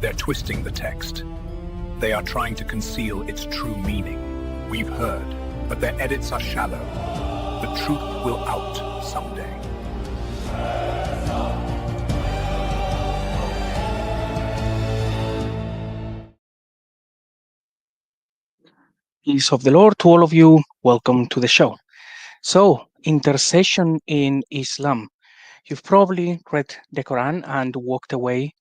They're twisting the text. They are trying to conceal its true meaning. We've heard, but their edits are shallow. The truth will out someday. Peace of the Lord to all of you. Welcome to the show. So, intercession in Islam. You've probably read the Quran and walked away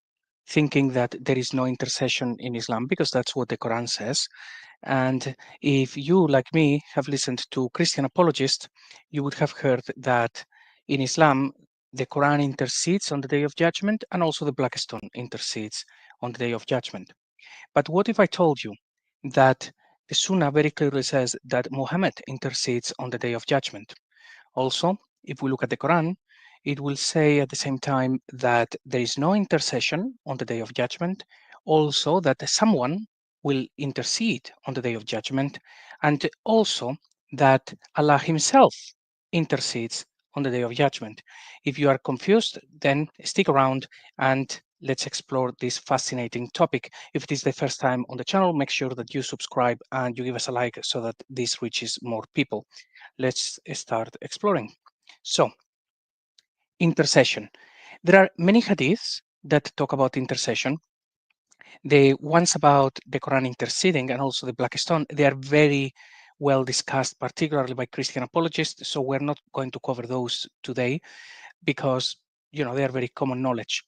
thinking that there is no intercession in Islam because that's what the Quran says. And if you, like me, have listened to Christian apologists, you would have heard that in Islam, the Quran intercedes on the Day of Judgment and also the Black Stone intercedes on the Day of Judgment. But what if I told you that the Sunnah very clearly says that Muhammad intercedes on the Day of Judgment? Also, if we look at the Quran, it will say at the same time that there is no intercession on the Day of Judgment, also that someone will intercede on the Day of Judgment, and also that Allah Himself intercedes on the Day of Judgment. If you are confused, then stick around and let's explore this fascinating topic. If it is the first time on the channel, make sure that you subscribe and you give us a like so that this reaches more people. Let's start exploring. So, intercession. There are many hadiths that talk about intercession. The ones about the Quran interceding and also the Black Stone, they are very well discussed, particularly by Christian apologists. So we're not going to cover those today because they are very common knowledge.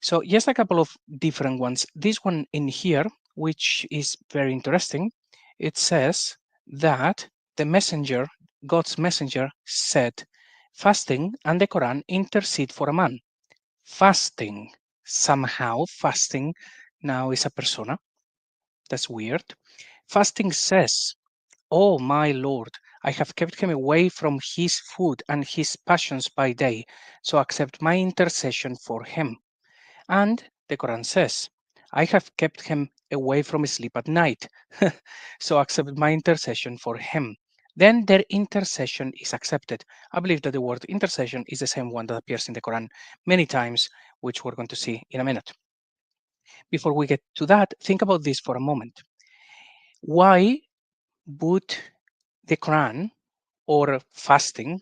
So just a couple of different ones. This one in here, which is very interesting, it says that the messenger, God's messenger, said, fasting and the Quran intercede for a man. Fasting, somehow, fasting now is a persona. That's weird. Fasting says, "Oh my Lord, I have kept him away from his food and his passions by day, so accept my intercession for him." And the Quran says, "I have kept him away from sleep at night, so accept my intercession for him." Then their intercession is accepted. I believe that the word intercession is the same one that appears in the Quran many times, which we're going to see in a minute. Before we get to that, think about this for a moment. Why would the Quran or fasting,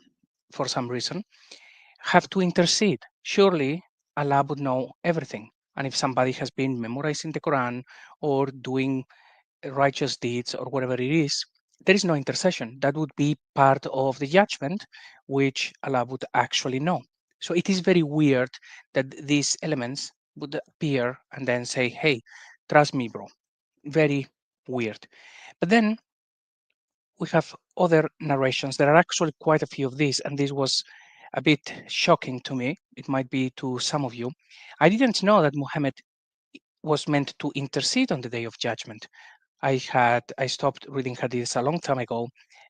for some reason, have to intercede? Surely Allah would know everything. And if somebody has been memorizing the Quran or doing righteous deeds or whatever it is, there is no intercession. That would be part of the judgment, which Allah would actually know. So it is very weird that these elements would appear and then say, "Hey, trust me, bro." Very weird. But then we have other narrations. There are actually quite a few of these, and this was a bit shocking to me. It might be to some of you. I didn't know that Muhammad was meant to intercede on the Day of Judgment. I stopped reading hadiths a long time ago,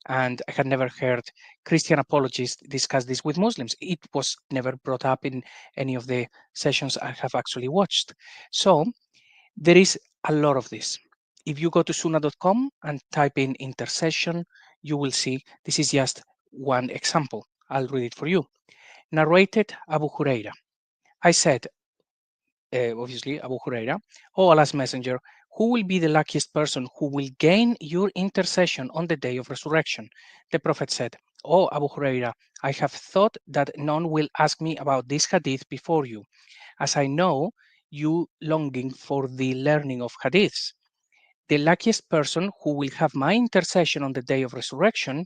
and I had never heard Christian apologists discuss this with Muslims. It was never brought up in any of the sessions I have actually watched. So there is a lot of this. If you go to sunnah.com and type in intercession, you will see this is just one example. I'll read it for you. Narrated Abu Huraira. I said, obviously, Abu Huraira, "O Allah's Messenger, who will be the luckiest person who will gain your intercession on the day of resurrection?" The Prophet said, "O Abu Huraira, I have thought that none will ask me about this hadith before you, as I know you longing for the learning of hadiths. The luckiest person who will have my intercession on the day of resurrection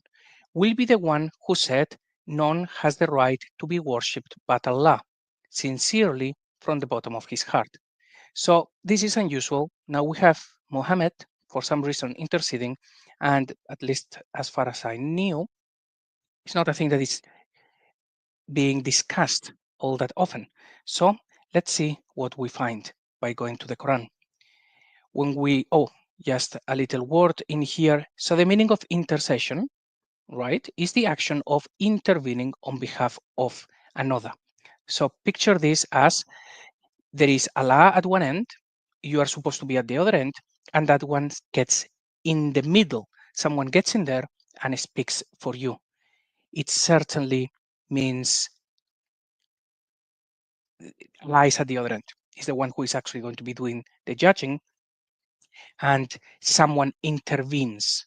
will be the one who said, 'None has the right to be worshipped but Allah,' sincerely from the bottom of his heart." So this is unusual. Now we have Muhammad, for some reason, interceding, and at least as far as I knew, it's not a thing that is being discussed all that often. So let's see what we find by going to the Quran. Just a little word in here. So the meaning of intercession, right, is the action of intervening on behalf of another. So picture this as there is Allah at one end, you are supposed to be at the other end, and that one gets in the middle. Someone gets in there and speaks for you. It certainly means Allah is at the other end. is the one who is actually going to be doing the judging, and someone intervenes.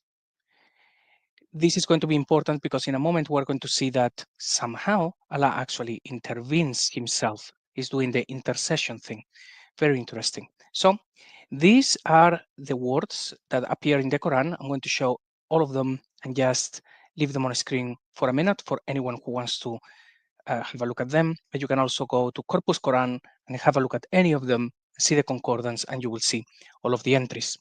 This is going to be important because in a moment we're going to see that somehow Allah actually intervenes himself. He's doing the intercession thing. Very interesting. So these are the words that appear in the Quran. I'm going to show all of them and just leave them on a screen for a minute for anyone who wants to have a look at them. But you can also go to Corpus Quran and have a look at any of them, see the concordance, and you will see all of the entries.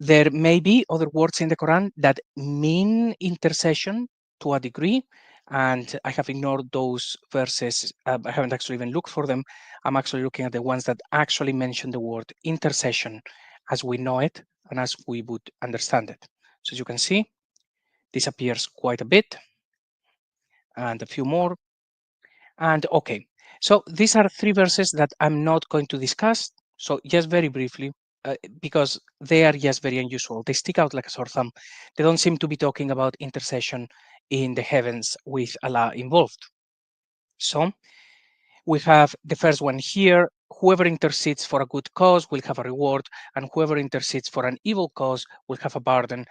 There may be other words in the Quran that mean intercession to a degree, and I have ignored those verses. I haven't actually even looked for them. I'm actually looking at the ones that actually mention the word intercession as we know it and as we would understand it. So as you can see, this appears quite a bit, and a few more. And okay, so these are three verses that I'm not going to discuss. So just very briefly, because they are just very unusual. They stick out like a sore thumb. They don't seem to be talking about intercession in the heavens with Allah involved. So we have the first one here. Whoever intercedes for a good cause will have a reward, and whoever intercedes for an evil cause will have a burden.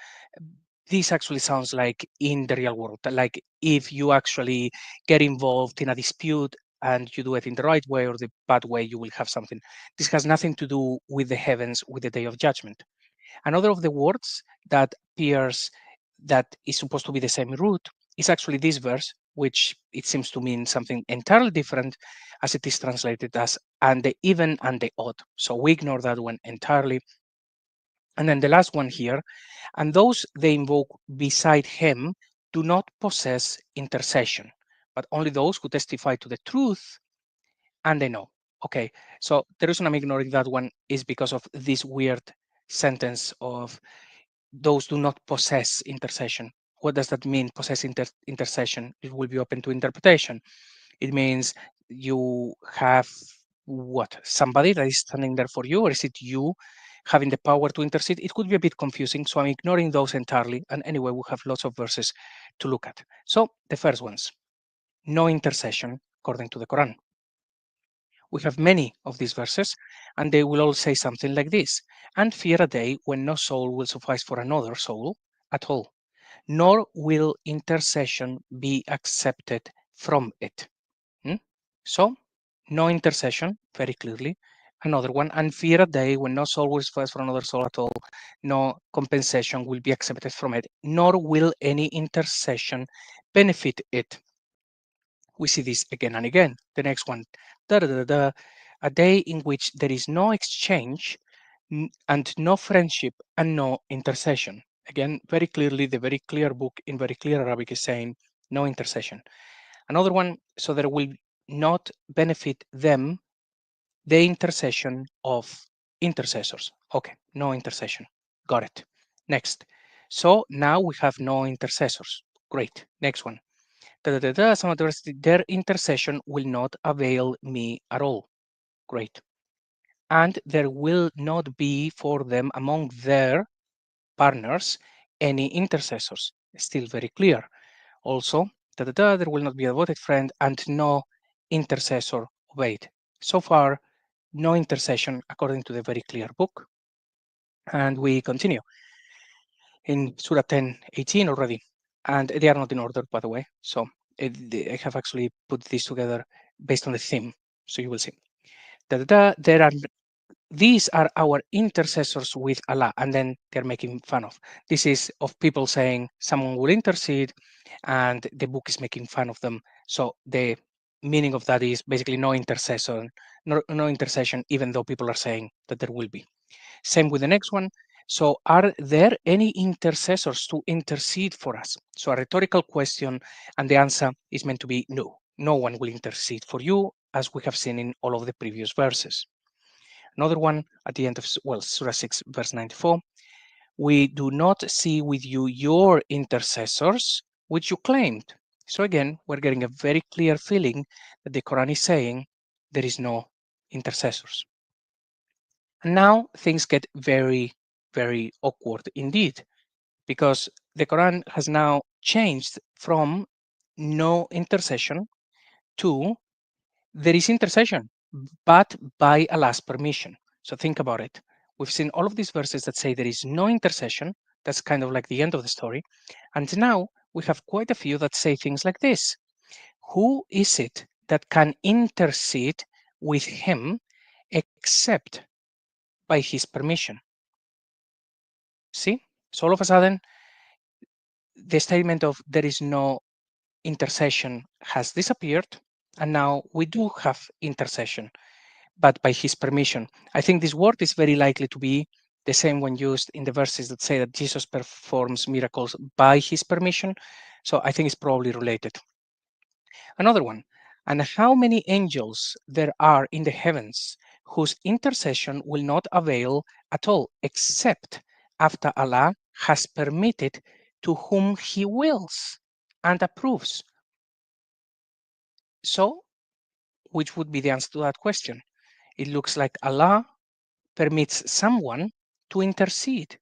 This actually sounds like in the real world, like if you actually get involved in a dispute and you do it in the right way or the bad way, you will have something. This has nothing to do with the heavens, with the day of judgment. Another of the words that appears that is supposed to be the same root is actually this verse, which it seems to mean something entirely different as it is translated as and the even and the odd. So we ignore that one entirely. And then the last one here, and those they invoke beside him do not possess intercession, but only those who testify to the truth and they know. Okay, so the reason I'm ignoring that one is because of this weird sentence of those do not possess intercession. What does that mean, possess intercession? It will be open to interpretation. It means you have what? Somebody that is standing there for you, or is it you having the power to intercede? It could be a bit confusing, so I'm ignoring those entirely. And anyway, we have lots of verses to look at. So the first ones, no intercession according to the Quran. We have many of these verses, and they will all say something like this: and fear a day when no soul will suffice for another soul at all, nor will intercession be accepted from it. So, no intercession, very clearly. Another one, and fear a day when no soul will suffice for another soul at all, no compensation will be accepted from it, nor will any intercession benefit it. We see this again and again. The next one, a day in which there is no exchange and no friendship and no intercession. Again, very clearly, the very clear book in very clear Arabic is saying no intercession. Another one, so there will not benefit them the intercession of intercessors. Okay, no intercession. Got it. Next. So now we have no intercessors. Great. Next one. Some of their intercession will not avail me at all. Great. And there will not be for them among their partners any intercessors. Still very clear. Also, there will not be a devoted friend and no intercessor obeyed. So far, no intercession according to the very clear book. And we continue in Surah 10:18 already. And they are not in order, by the way. So I have actually put this together based on the theme. So you will see. There are these are our intercessors with Allah, and then they're making fun of. This is of people saying someone will intercede, and the book is making fun of them. So the meaning of that is basically no intercession, no intercession, even though people are saying that there will be. Same with the next one. So are there any intercessors to intercede for us? So a rhetorical question, and the answer is meant to be no. No one will intercede for you, as we have seen in all of the previous verses. Another one at the end of, Surah 6, verse 94. We do not see with you your intercessors, which you claimed. So again, we're getting a very clear feeling that the Quran is saying there is no intercessors. And now things get very, very awkward indeed, because the Quran has now changed from no intercession to there is intercession. but by Allah's permission. So think about it. We've seen all of these verses that say there is no intercession. That's kind of like the end of the story. And now we have quite a few that say things like this. Who is it that can intercede with him except by his permission? See? So all of a sudden, the statement of there is no intercession has disappeared, and now we do have intercession, but by his permission. I think this word is very likely to be the same when used in the verses that say that Jesus performs miracles by his permission. So I think it's probably related. Another one, and how many angels there are in the heavens whose intercession will not avail at all, except after Allah has permitted to whom he wills and approves. So, which would be the answer to that question? It looks like Allah permits someone to intercede.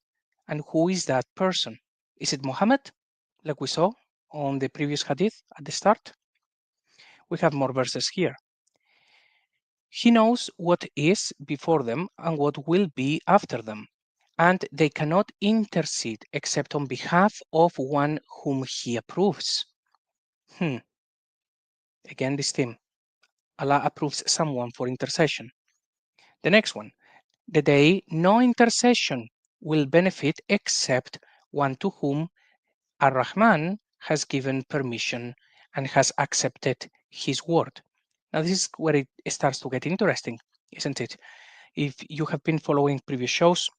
And who is that person? Is it Muhammad, like we saw on the previous hadith at the start? We have more verses here. He knows what is before them and what will be after them, and they cannot intercede except on behalf of one whom he approves. Again, this theme. Allah approves someone for intercession. The next one. The day no intercession will benefit except one to whom Ar-Rahman has given permission and has accepted his word. Now, this is where it starts to get interesting, isn't it? If you have been following previous shows,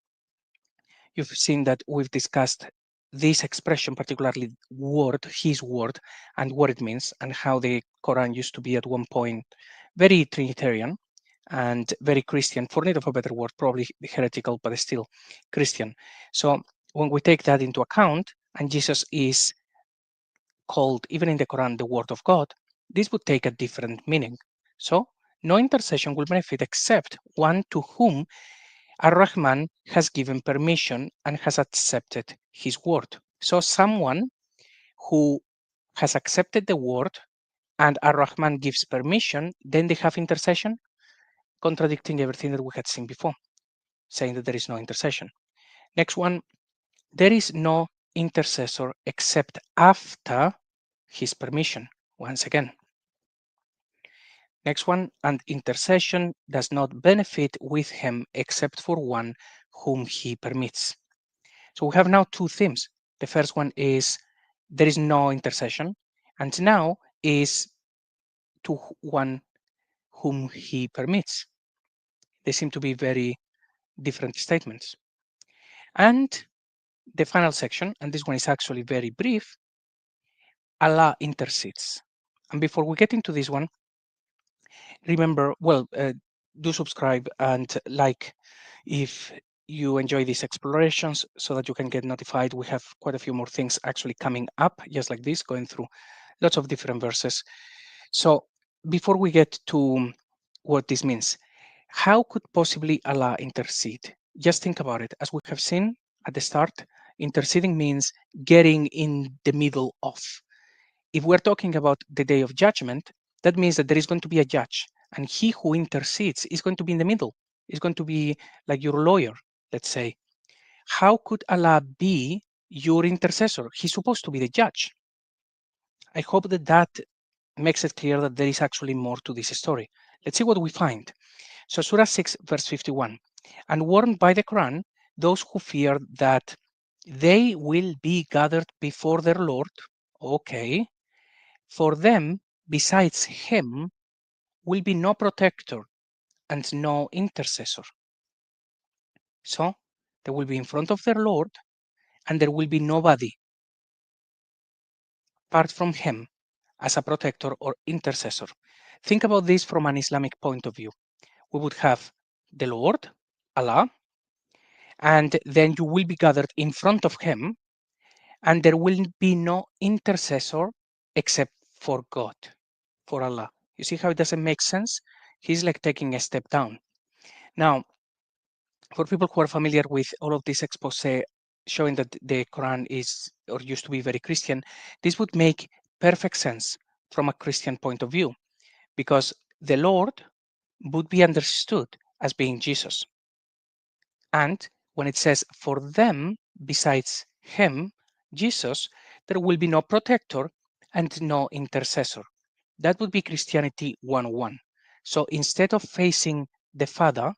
you've seen that we've discussed this expression, particularly word, his word, and what it means, and how the Quran used to be at one point very Trinitarian and very Christian, for need of a better word, probably heretical, but still Christian. So when we take that into account, and Jesus is called, even in the Quran, the word of God, this would take a different meaning. So no intercession will benefit except one to whom Ar-Rahman has given permission and has accepted his word. So someone who has accepted the word and Ar-Rahman gives permission, then they have intercession, contradicting everything that we had seen before, saying that there is no intercession. Next one, there is no intercessor except after his permission, once again. Next one, and intercession does not benefit with him except for one whom he permits. So we have now two themes. The first one is there is no intercession, and now is to one whom he permits. They seem to be very different statements. And the final section, and this one is actually very brief, Allah intercedes. And before we get into this one, remember, do subscribe and like if you enjoy these explorations so that you can get notified. We have quite a few more things actually coming up, just like this, going through lots of different verses. So before we get to what this means, how could possibly Allah intercede? Just think about it. As we have seen at the start, interceding means getting in the middle of. If we're talking about the day of judgment, that means that there is going to be a judge, and he who intercedes is going to be in the middle. Is going to be like your lawyer, let's say. How could Allah be your intercessor? He's supposed to be the judge. I hope that that makes it clear that there is actually more to this story. Let's see what we find. So Surah 6, verse 51. And warned by the Quran, those who fear that they will be gathered before their Lord. Okay. For them, besides him, will be no protector and no intercessor. So they will be in front of their Lord, and there will be nobody apart from him as a protector or intercessor. Think about this from an Islamic point of view. We would have the Lord, Allah, and then you will be gathered in front of him, and there will be no intercessor except for God, for Allah. You see how it doesn't make sense? He's like taking a step down. Now, for people who are familiar with all of this expose showing that the Quran is or used to be very Christian, this would make perfect sense from a Christian point of view, because the Lord would be understood as being Jesus. And when it says for them, besides him, Jesus, there will be no protector and no intercessor. That would be Christianity 101. So instead of facing the Father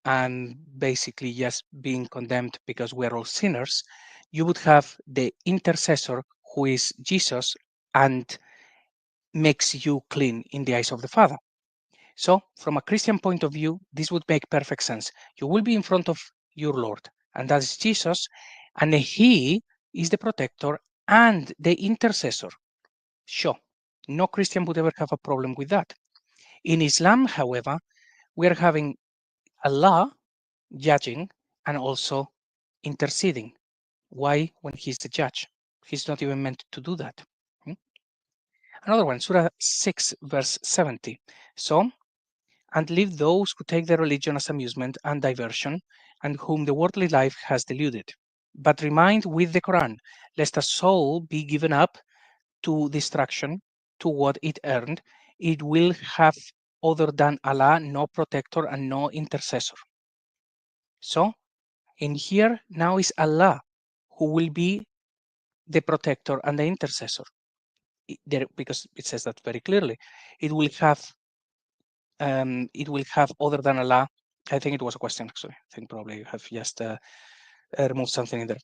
and basically just being condemned because we're all sinners, you would have the intercessor who is Jesus and makes you clean in the eyes of the Father. So, from a Christian point of view, this would make perfect sense. You will be in front of your Lord, and that is Jesus, and He is the protector and the intercessor. Sure, no Christian would ever have a problem with that. In Islam, however, we are having Allah judging and also interceding. Why when He's the judge? He's not even meant to do that. Hmm? Another one, Surah 6, verse 70. So, and leave those who take their religion as amusement and diversion, and whom the worldly life has deluded. But remind with the Quran, lest a soul be given up to destruction, to what it earned, it will have other than Allah no protector and no intercessor. So, in here now is Allah who will be the protector and the intercessor. Because it says that very clearly. It will have other than Allah. I think it was a question actually. I think probably you have just removed something in there.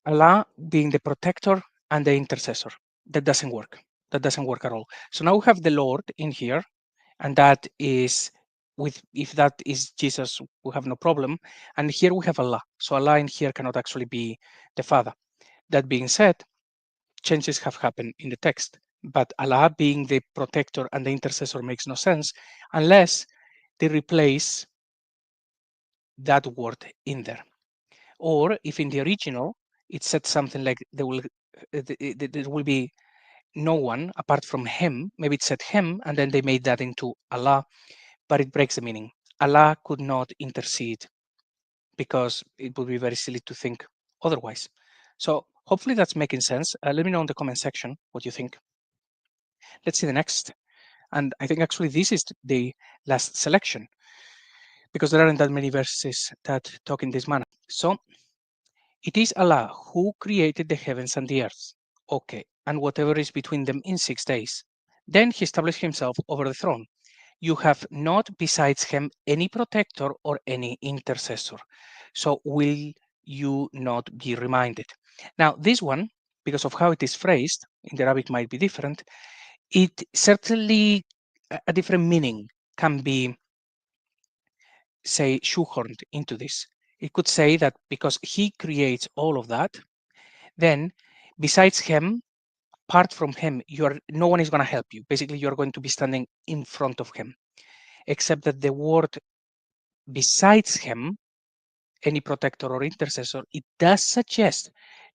Allah being the protector and the intercessor. That doesn't work. That doesn't work at all. So now we have the Lord in here, and that is if that is Jesus, we have no problem. And here we have Allah. So Allah in here cannot actually be the Father. That being said, changes have happened in the text. But Allah being the protector and the intercessor makes no sense unless they replace that word in there. Or if in the original it said something like there will be no one apart from him, maybe it said him and then they made that into Allah, but it breaks the meaning. Allah could not intercede because it would be very silly to think otherwise. So hopefully that's making sense. Let me know in the comment section what you think. Let's see the next. And I think actually this is the last selection because there aren't that many verses that talk in this manner. So it is Allah who created the heavens and the earth. Okay, and whatever is between them in 6 days. Then he established himself over the throne. You have not besides him any protector or any intercessor. So will you not be reminded? Now, this one, because of how it is phrased, in the Arabic might be different, it certainly a different meaning can be, say, shoehorned into this. It could say that because he creates all of that, then besides him, apart from him, no one is going to help you. Basically, you're going to be standing in front of him, except that the word besides him, any protector or intercessor, it does suggest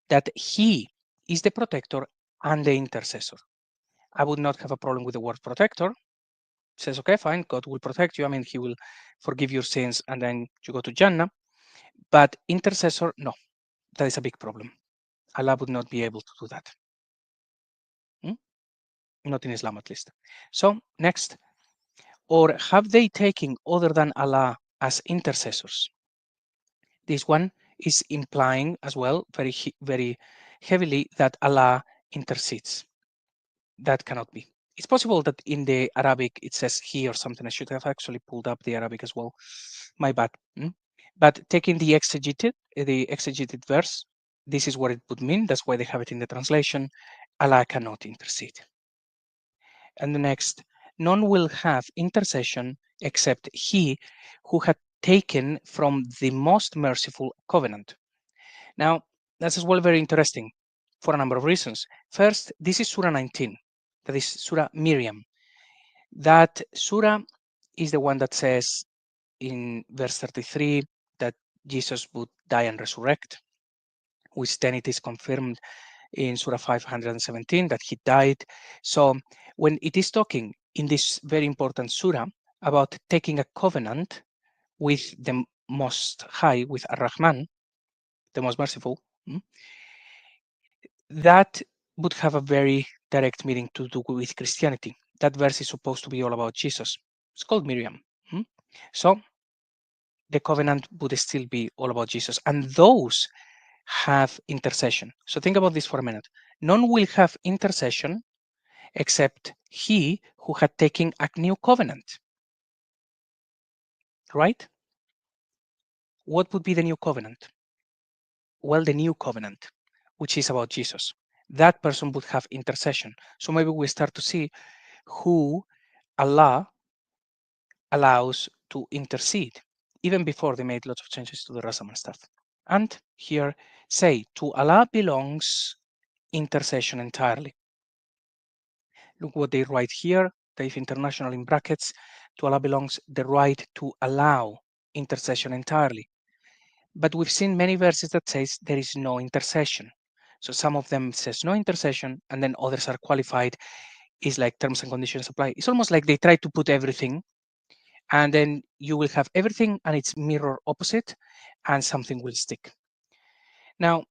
that he is the protector and the intercessor. I would not have a problem with the word protector. It says, okay, fine, God will protect you. I mean, he will forgive your sins and then you go to Jannah. But intercessor, no, that is a big problem. Allah would not be able to do that. Not in Islam, at least. So, next. Or have they taken other than Allah as intercessors? This one is implying as well very heavily that Allah intercedes. That cannot be. It's possible that in the Arabic it says he or something. I should have actually pulled up the Arabic as well. My bad. But taking the exegeted verse, this is what it would mean. That's why they have it in the translation. Allah cannot intercede. And the next, none will have intercession except he who had taken from the most merciful covenant. Now, that's as well very interesting for a number of reasons. First, this is Surah 19, that is Surah Miriam. That Surah is the one that says in verse 33 that Jesus would die and resurrect, which then it is confirmed in Surah 517 that he died. So when it is talking in this very important Surah about taking a covenant with the Most High, with Ar-Rahman, the most merciful, that would have a very direct meaning to do with Christianity. That verse is supposed to be all about Jesus. It's called Miriam. So the covenant would still be all about Jesus, and those have intercession. So think about this for a minute. None will have intercession except he who had taken a new covenant. Right? What would be the new covenant? Well, the new covenant, which is about Jesus. That person would have intercession. So maybe we start to see who Allah allows to intercede, even before they made lots of changes to the Rasam and stuff. And here say, to Allah belongs intercession entirely. Look what they write here, Taif International in brackets, to Allah belongs the right to allow intercession entirely. But we've seen many verses that says there is no intercession. So some of them says no intercession, and then others are qualified. Is like terms and conditions apply. It's almost like they try to put everything, and then you will have everything and it's mirror opposite, and something will stick. Now,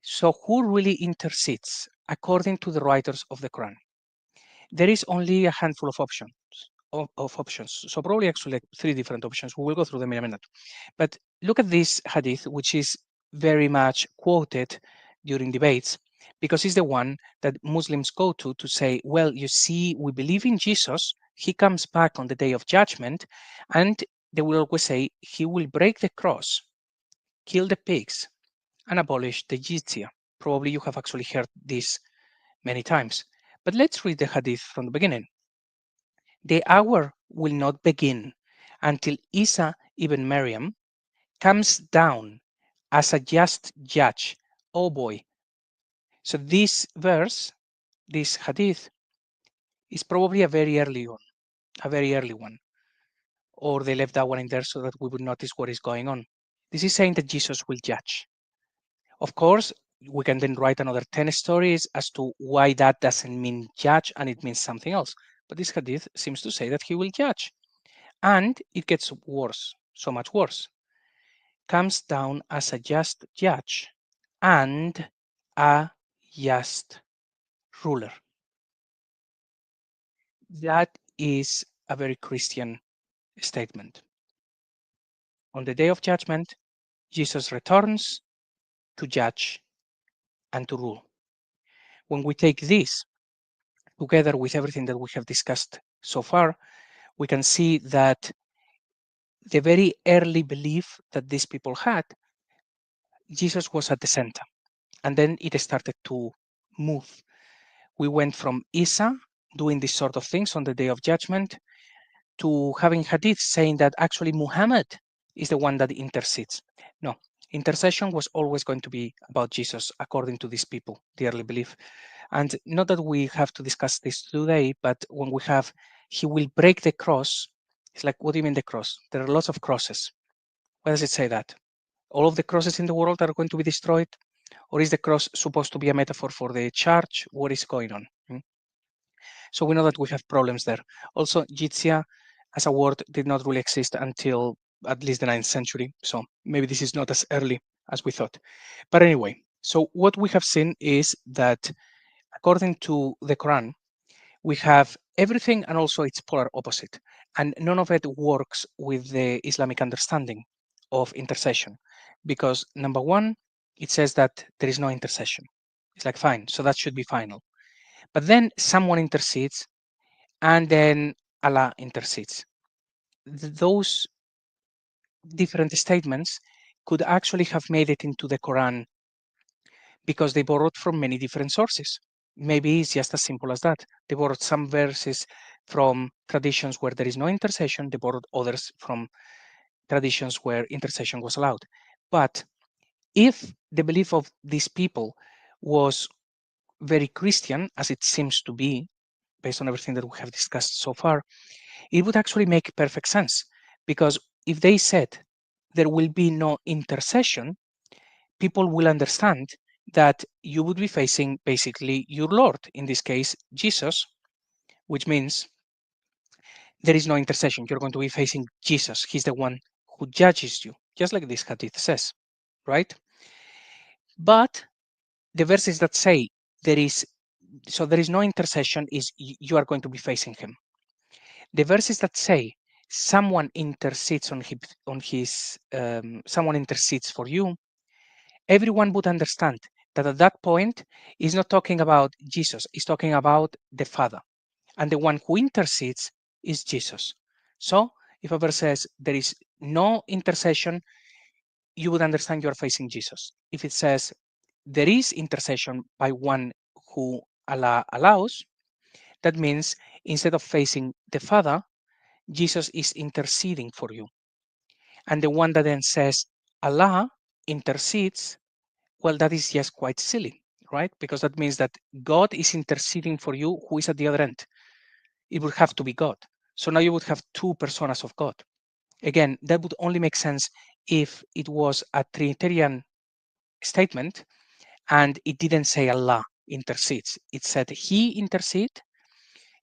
so who really intercedes according to the writers of the Quran? There is only a handful of options. So probably actually like 3 different options. We will go through them in a minute. But look at this hadith, which is very much quoted during debates, because it's the one that Muslims go to say, well, you see, we believe in Jesus. He comes back on the day of judgment, and they will always say he will break the cross, kill the pigs, and abolish the jizya. Probably you have actually heard this many times. But let's read the hadith from the beginning. The hour will not begin until Isa ibn Maryam comes down as a just judge. Oh boy. So this verse, this hadith, is probably a very early one. Or they left that one in there so that we would notice what is going on. This is saying that Jesus will judge. Of course, we can then write another 10 stories as to why that doesn't mean judge and it means something else. But this hadith seems to say that he will judge. And it gets worse, so much worse. Comes down as a just judge and a just ruler. That is a very Christian statement. On the day of judgment, Jesus returns to judge and to rule. When we take this together with everything that we have discussed so far, we can see that the very early belief that these people had, Jesus was at the center. And then it started to move. We went from Isa doing these sort of things on the day of judgment to having hadith saying that actually Muhammad is the one that intercedes. No, intercession was always going to be about Jesus, according to these people, the early belief. And not that we have to discuss this today, but when we have, he will break the cross, it's like, what do you mean the cross? There are lots of crosses. Why does it say that? All of the crosses in the world are going to be destroyed? Or is the cross supposed to be a metaphor for the church? What is going on? So we know that we have problems there. Also, jizya as a word did not really exist until at least the 9th century. So maybe this is not as early as we thought. But anyway, so what we have seen is that according to the Quran, we have everything and also its polar opposite. And none of it works with the Islamic understanding of intercession. Because number one, it says that there is no intercession. It's like, fine, so that should be final. But then someone intercedes, and then Allah intercedes. Those different statements could actually have made it into the Quran because they borrowed from many different sources. Maybe it's just as simple as that. They borrowed some verses from traditions where there is no intercession, they borrowed others from traditions where intercession was allowed. But if the belief of these people was very Christian, as it seems to be, based on everything that we have discussed so far, it would actually make perfect sense. Because if they said there will be no intercession, people will understand that you would be facing basically your Lord, in this case, Jesus, which means there is no intercession. You're going to be facing Jesus. He's the one who judges you, just like this hadith says, right? But the verses that say there is no intercession is you are going to be facing him. The verses that say someone intercedes someone intercedes for you, everyone would understand that at that point is not talking about Jesus, it's talking about the Father. And the one who intercedes is Jesus. So if a verse says there is no intercession, you would understand you are facing Jesus. If it says there is intercession by one who Allah allows, that means instead of facing the Father, Jesus is interceding for you. And the one that then says Allah intercedes, well, that is just quite silly, right? Because that means that God is interceding for you, who is at the other end. It would have to be God. So now you would have two personas of God. Again, that would only make sense if it was a Trinitarian statement and it didn't say Allah intercedes. It said He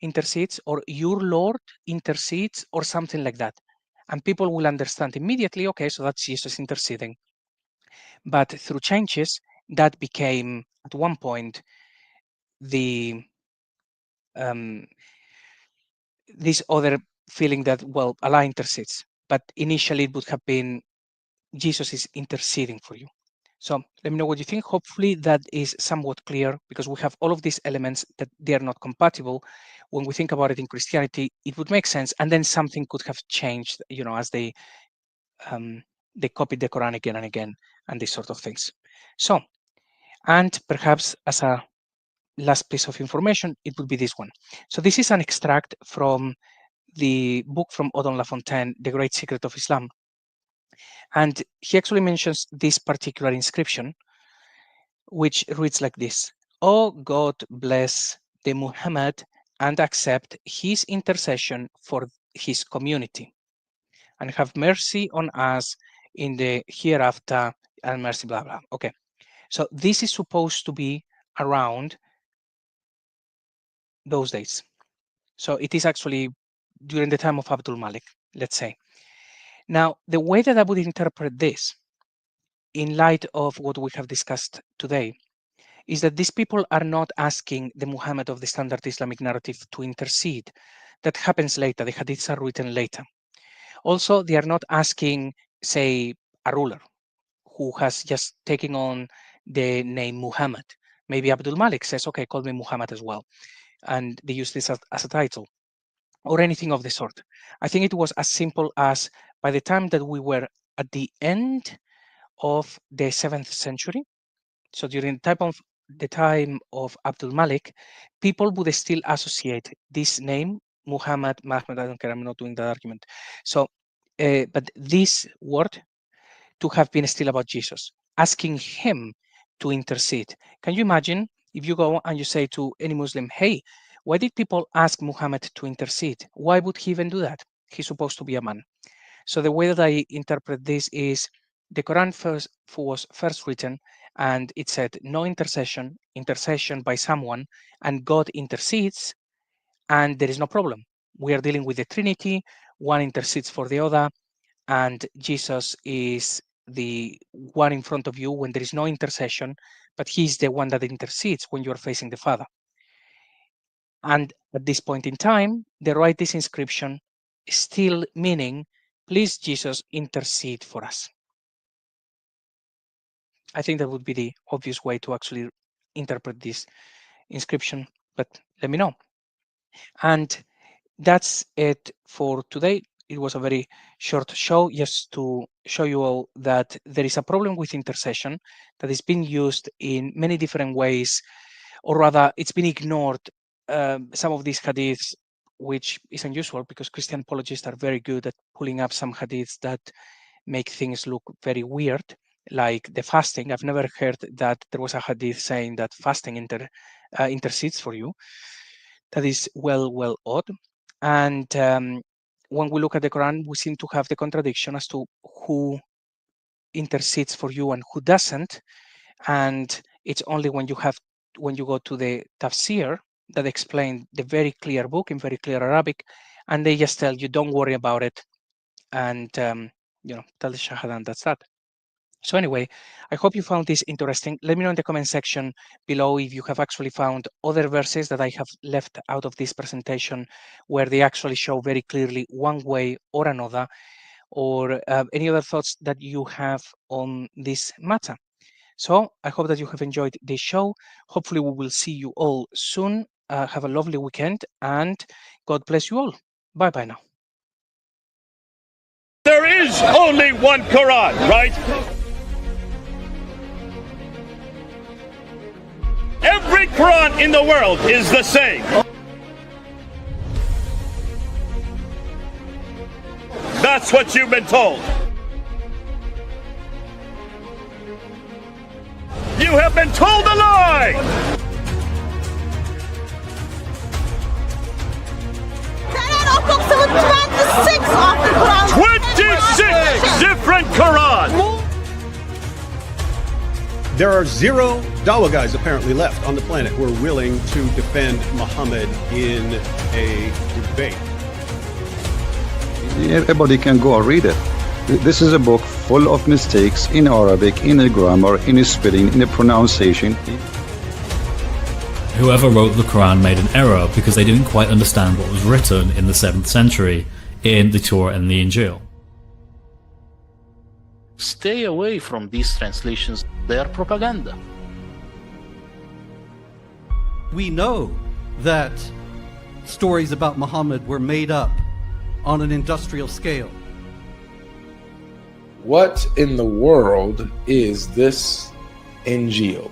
intercedes, or your Lord intercedes, or something like that. And people will understand immediately, okay, so that's Jesus interceding. But through changes, that became at one point the this other feeling that, well, Allah intercedes. But initially it would have been Jesus is interceding for you. So let me know what you think. Hopefully that is somewhat clear, because we have all of these elements that they are not compatible. When we think about it in Christianity, it would make sense, and then something could have changed, as they copied the Quran again and again, and these sort of things. So, and perhaps as a last piece of information, it would be this one. So this is an extract from the book from Odon Lafontaine, The Great Secret of Islam. And he actually mentions this particular inscription, which reads like this: "Oh God, bless the Muhammad and accept his intercession for his community, and have mercy on us in the hereafter, and mercy, blah, blah." Okay, so this is supposed to be around those days. So it is actually during the time of Abdul Malik, let's say. Now, the way that I would interpret this, in light of what we have discussed today, is that these people are not asking the Muhammad of the standard Islamic narrative to intercede. That happens later. The hadiths are written later. Also, they are not asking, say, a ruler who has just taken on the name Muhammad. Maybe Abdul Malik says, okay, call me Muhammad as well. And they use this as a title, or anything of the sort. I think it was as simple as, by the time that we were at the end of the 7th century, so during the time of Abdul Malik, people would still associate this name, Muhammad, Mahmoud, I don't care, I'm not doing that argument. So, but this word to have been still about Jesus, asking him to intercede. Can you imagine if you go and you say to any Muslim, hey, why did people ask Muhammad to intercede? Why would he even do that? He's supposed to be a man. So the way that I interpret this is, the Quran was first written, and it said no intercession by someone, and God intercedes, and there is no problem. We are dealing with the Trinity, one intercedes for the other, and Jesus is the one in front of you when there is no intercession, but he's the one that intercedes when you're facing the Father. And at this point in time, they write this inscription, still meaning, please, Jesus, intercede for us. I think that would be the obvious way to actually interpret this inscription, but let me know. And that's it for today. It was a very short show just to show you all that there is a problem with intercession that is being used in many different ways, or rather, it's been ignored. Some of these hadiths, which is unusual because Christian apologists are very good at pulling up some hadiths that make things look very weird, like the fasting. I've never heard that there was a hadith saying that fasting intercedes for you. That is well odd. And when we look at the Quran, we seem to have the contradiction as to who intercedes for you and who doesn't. And it's only when you go to the tafsir that explain the very clear book in very clear Arabic, and they just tell you, don't worry about it, and tell the Shahada, and that's that. So anyway, I hope you found this interesting. Let me know in the comment section below if you have actually found other verses that I have left out of this presentation where they actually show very clearly one way or another, or any other thoughts that you have on this matter. So I hope that you have enjoyed this show. Hopefully we will see you all soon. Have a lovely weekend and God bless you all. Bye bye now. There is only one Quran, right? Every Quran in the world is the same. That's what you've been told. You have been told a lie! 26 of the Quran. 26 different Qurans! There are 0 Dawa guys apparently left on the planet who are willing to defend Muhammad in a debate. Everybody can go and read it. This is a book full of mistakes in Arabic, in the grammar, in the spelling, in the pronunciation. Whoever wrote the Quran made an error because they didn't quite understand what was written in the 7th century in the Torah and the Injil. Stay away from these translations. They are propaganda. We know that stories about Muhammad were made up on an industrial scale. What in the world is this Injil?